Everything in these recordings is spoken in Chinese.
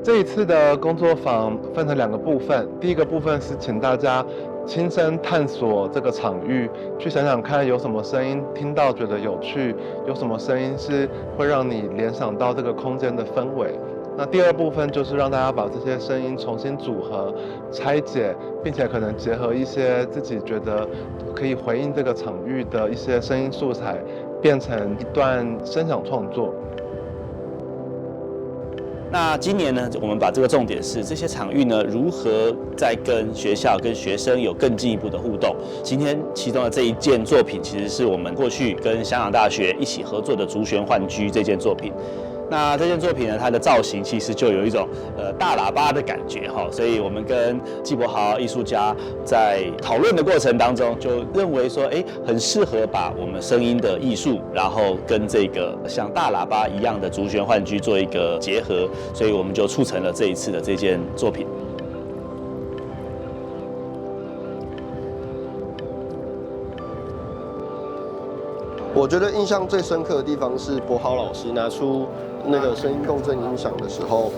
这一次的工作坊分成2个部分，第一个部分是请大家亲身探索这个场域，去想想看有什么声音听到觉得有趣，有什么声音是会让你联想到这个空间的氛围。那第二部分就是让大家把这些声音重新组合、拆解，并且可能结合一些自己觉得可以回应这个场域的一些声音素材，变成一段声响创作。那今年呢，我们把这个重点是这些场域呢，如何在跟学校、跟学生有更进一步的互动。今天其中的这一件作品，其实是我们过去跟香港大学一起合作的竹玄幻居这件作品。那这件作品呢，它的造型其实就有一种大喇叭的感觉哈，所以我们跟纪伯豪艺术家在讨论的过程当中，就认为说，很适合把我们声音的艺术，然后跟这个像大喇叭一样的竹玄幻居做一个结合，所以我们就促成了这一次的这件作品。我觉得印象最深刻的地方是柏豪老师拿出那个声音共振音响的时候，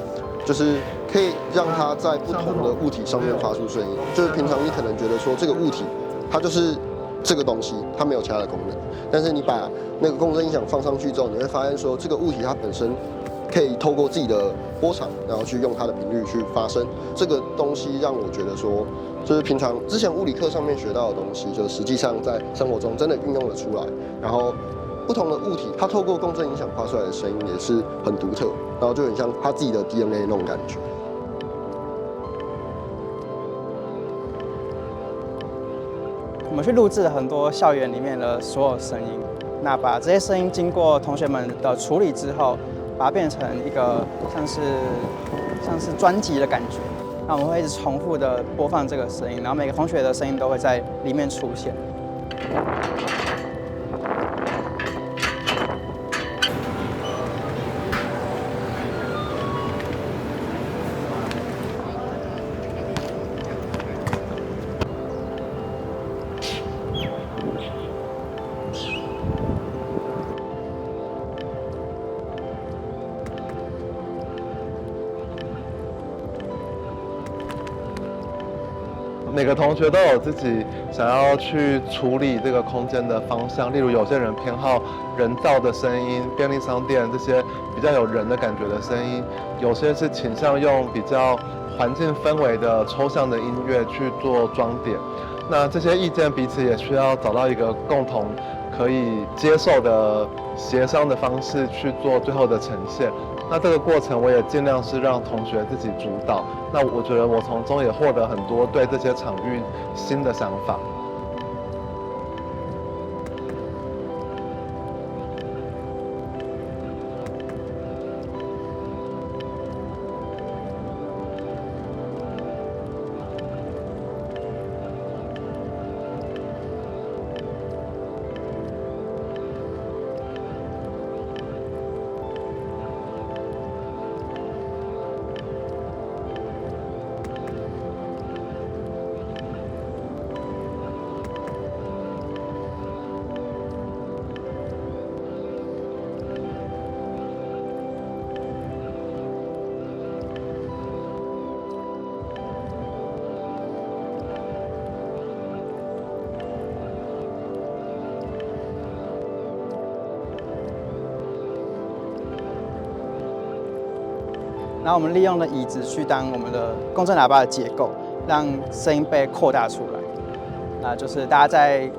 就是可以让它在不同的物体上面发出声音。就是平常你可能觉得说这个物体它就是这个东西，它没有其他的功能，但是你把那个共振音响放上去之后，你会发现说这个物体它本身可以透过自己的波长，然后去用它的频率去发声。这个东西让我觉得说，就是平常之前物理课上面学到的东西，就实际上在生活中真的运用了出来。然后不同的物体，它透过共振影响发出来的声音也是很独特，然后就很像它自己的 DNA 那种感觉。我们去录制了很多校园里面的所有声音，那把这些声音经过同学们的处理之后，把它变成一个像是专辑的感觉。那我们会一直重复的播放这个声音，然后每个同学的声音都会在里面出现。每个同学都有自己想要去处理这个空间的方向，例如有些人偏好人造的声音、便利商店这些比较有人的感觉的声音，有些是倾向用比较环境氛围的抽象的音乐去做装点。那这些意见彼此也需要找到一个共同可以接受的协商的方式去做最后的呈现。那这个过程我也尽量是让同学自己主导。那我觉得我从中也获得很多对这些场域新的想法。然后我们利用了椅子去当我们的共振喇叭的结构，让声音被扩大出来。那就是大家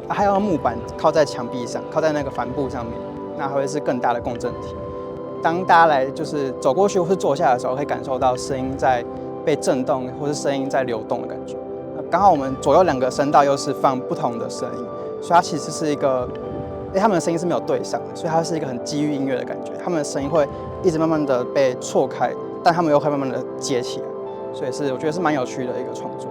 还要用木板靠在墙壁上，靠在那个帆布上面，那还会是更大的共振体。当大家来就是走过去或是坐下的时候，会感受到声音在被震动，或是声音在流动的感觉。刚好我们左右2个声道又是放不同的声音，所以它其实是一个，他们的声音是没有对上的，所以它是一个很基于音乐的感觉。他们的声音会一直慢慢的被错开，但他们又会慢慢的接起来，所以我觉得是蛮有趣的一个创作。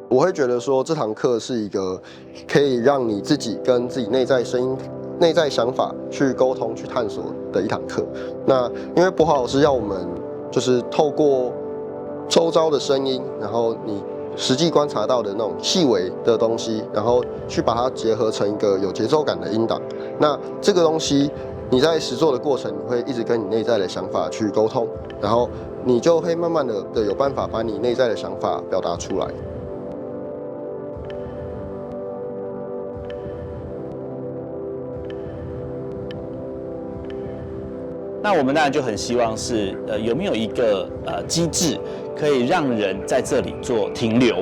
我会觉得说这堂课是一个可以让你自己跟自己内在声音、内在想法去沟通、去探索的一堂课。那因为柏豪老师要我们就是透过周遭的声音，然后你实际观察到的那种细微的东西，然后去把它结合成一个有节奏感的音档。那这个东西你在实作的过程，你会一直跟你内在的想法去沟通，然后你就会慢慢的有办法把你内在的想法表达出来。那我们当然就很希望是，有没有一个机制，可以让人在这里做停留？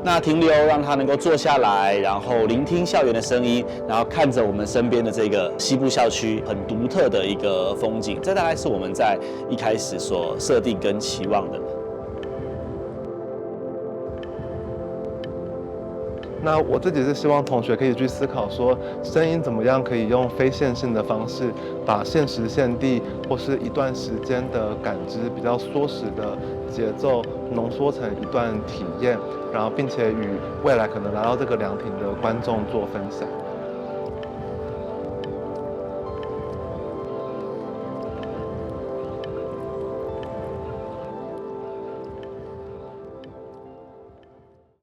那停留让他能够坐下来，然后聆听校园的声音，然后看着我们身边的这个西部校区很独特的一个风景。这大概是我们在一开始所设定跟期望的。那我自己是希望同学可以去思考说，声音怎么样可以用非线性的方式，把现时现地或是一段时间的感知比较缩时的节奏浓缩成一段体验，然后并且与未来可能来到这个凉亭的观众做分享。